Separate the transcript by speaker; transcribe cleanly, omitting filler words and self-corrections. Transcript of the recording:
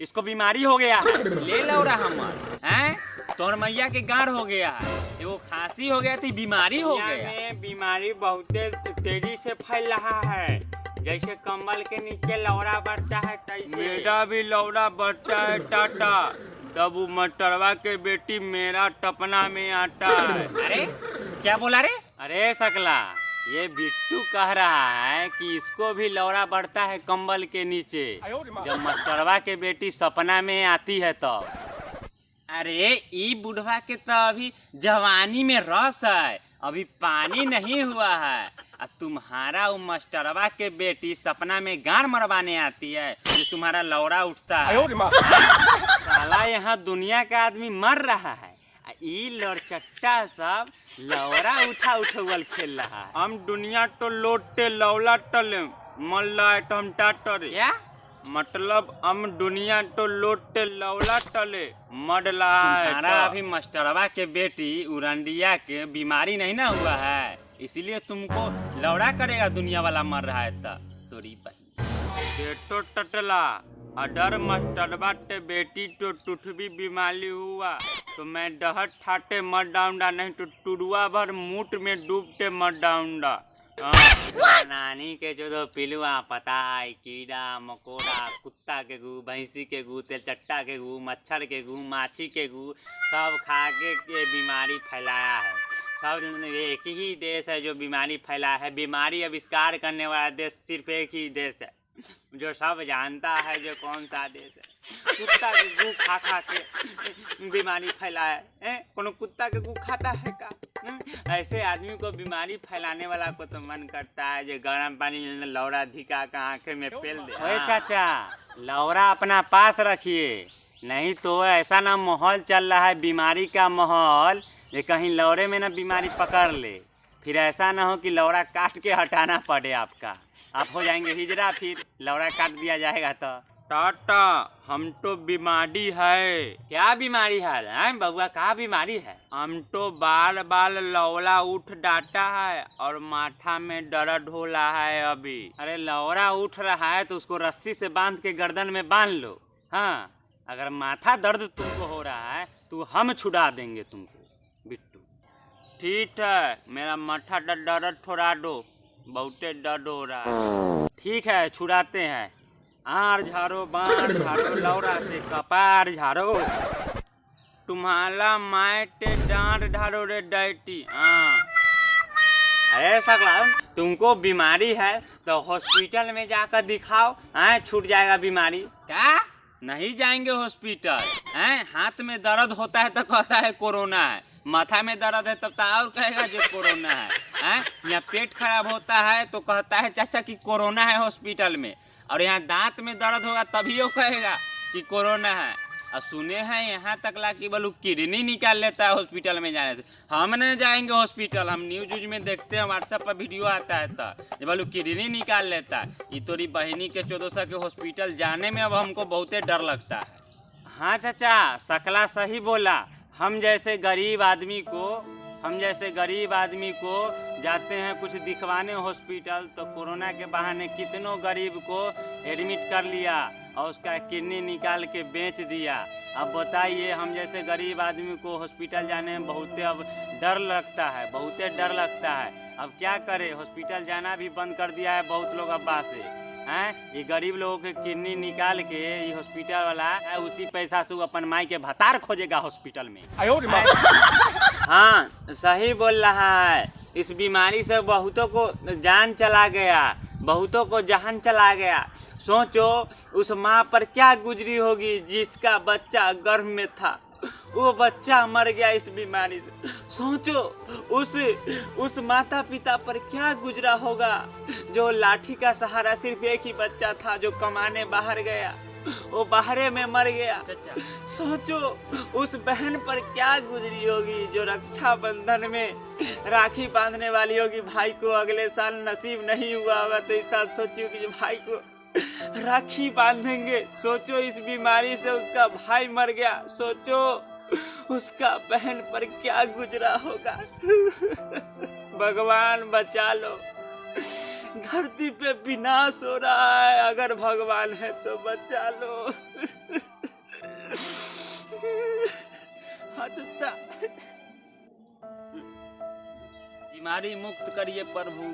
Speaker 1: इसको बीमारी हो गया है, ले लो रहा हमर हैं। तोर मैया के गाढ़ हो गया है, वो खांसी हो गया थी, बीमारी हो गया। बीमारी बहुत तेजी से फैल रहा है, जैसे कमल के नीचे लौड़ा बढ़ता है तैसे मेरा भी लौड़ा बढ़ता है टाटा। तब वो मटरवा के बेटी मेरा टपना में आता है। अरे क्या बोला रे? अरे सकला, ये बिट्टू कह रहा है कि इसको भी लौड़ा बढ़ता है कंबल के नीचे जब मटरवा के बेटी सपना में आती है तब। अरे ई बुढ़वा के तो अभी जवानी में रस है, अभी पानी नहीं हुआ है। और तुम्हारा वो मास्टरवा के बेटी सपना में गाड़ मरवाने आती है जो तुम्हारा लौड़ा उठता है। साला यहाँ दुनिया का आदमी मर रहा है, ई लड़चट्टा सब लौड़ा उठा उठवल खेल रहा है। हम दुनिया तो लोटे लौला टले मल्ला हम टाटरे या मतलब हम दुनिया तो लोटे लौला टले मडला। अभी मास्टरवा के बेटी उरंडिया के बीमारी नहीं ना हुआ है, इसीलिए तुमको लौड़ा करेगा। दुनिया वाला मर रहा है तोरी पेटो टटला अडर मास्टरवा के बेटी तो टूटवी बीमारी हुआ तो मैं डहर ठाटे मर डाऊंगा, नहीं तो टुड़ुआ भर मूट में डूबते मर डाऊंगा। नानी के जो दो पिलुआ पताई कीड़ा मकोड़ा कुत्ता के गू, भैंसी के गू, तेलचट्टा के गू, मच्छर के गू, माछी के गू सब खा के बीमारी फैलाया है। सब एक ही देश है जो बीमारी फैला है। बीमारी आविष्कार करने वाला देश सिर्फ एक ही देश है जो सब जानता है जो कौन सा देश है। कुत्ता के गू खा खा के बीमारी फैलाया है। कोनो कुत्ता के गू खाता है का? ऐसे आदमी को बीमारी फैलाने वाला को तो मन करता है जो गर्म पानी लौड़ा धिका का आंखें में पेल दे। ओए चाचा, लौड़ा अपना पास रखिए, नहीं तो ऐसा ना माहौल चल रहा है बीमारी का माहौल, ये कहीं लौड़े में ना बीमारी पकड़ ले, फिर ऐसा ना हो कि लौड़ा काट के हटाना पड़े आपका। आप हो जाएंगे हिजरा, फिर लौड़ा काट दिया जाएगा तो। टाटा हम तो बीमारी है। क्या बीमारी है बबुआ? क्या बीमारी है? हम तो बार बार लौड़ा उठ डाटा है और माथा में दर्द हो रहा है अभी। अरे लौड़ा उठ रहा है तो उसको रस्सी से बांध के गर्दन में बांध लो। हाँ, अगर माथा दर्द तुमको हो रहा है तो हम छुड़ा देंगे तुमको बिट्टू। ठीक है, मेरा माथा दर्द थोड़ा दो, बहुते दर्द हो रहा है। ठीक है, छुड़ाते हैं। आर झाड़ो बार झाड़ो लौड़ा से कपार झाड़ो, तुम्हारा मायटे डांट झाड़ो रे डैटी। हाँ, अरे सकला, तुमको बीमारी है तो हॉस्पिटल में जाकर दिखाओ, छूट जाएगा बीमारी। क्या नहीं जाएंगे हॉस्पिटल? हाथ में दर्द होता है तो कहता है कोरोना है, माथा में दर्द है तब तो और कहेगा जो कोरोना है। यहाँ पेट खराब होता है तो कहता है चाचा कि कोरोना है हॉस्पिटल में, और यहाँ दांत में दर्द होगा तभी वो कहेगा कि कोरोना है। और सुने हैं यहाँ तक ला कि बोलू किडनी निकाल लेता है हॉस्पिटल में जाने से। हम नहीं जाएंगे हॉस्पिटल, हम न्यूज में देखते हैं, व्हाट्सएप पर वीडियो आता है तो बोलू किडनी निकाल लेता है। ये तोरी बहनी के 1400 के हॉस्पिटल जाने में अब हमको बहुत डर लगता है। हाँ चाचा, सकला सही बोला। हम जैसे गरीब आदमी को जाते हैं कुछ दिखवाने हॉस्पिटल तो कोरोना के बहाने कितनों गरीब को एडमिट कर लिया और उसका किडनी निकाल के बेच दिया। अब बताइए, हम जैसे गरीब आदमी को हॉस्पिटल जाने में बहुते अब डर लगता है। अब क्या करें, हॉस्पिटल जाना भी बंद कर दिया है बहुत लोग अब्बा से। ये गरीब लोगों के किडनी निकाल के ये हॉस्पिटल वाला उसी पैसा से अपन माई के भतार खोजेगा हॉस्पिटल में। हाँ, सही बोल रहा है। इस बीमारी से बहुतों को जान चला गया, बहुतों को जहान चला गया। सोचो उस माँ पर क्या गुजरी होगी जिसका बच्चा गर्भ में था, वो बच्चा मर गया इस बीमारी से। सोचो उस माता पिता पर क्या गुजरा होगा जो लाठी का सहारा सिर्फ एक ही बच्चा था जो कमाने बाहर गया, वो बाहरे में मर गया। सोचो उस बहन पर क्या गुजरी होगी जो रक्षाबंधन में राखी बांधने वाली होगी भाई को, अगले साल नसीब नहीं हुआ होगा तो इस साल सोचियो कि भाई को राखी बांधेंगे। सोचो इस बीमारी से उसका भाई मर गया, सोचो उसका बहन पर क्या गुजरा होगा। भगवान बचा लो, धरती पे विनाश हो रहा है, अगर भगवान है तो बचा लो। हाँ चचा, बीमारी मुक्त करिए प्रभु।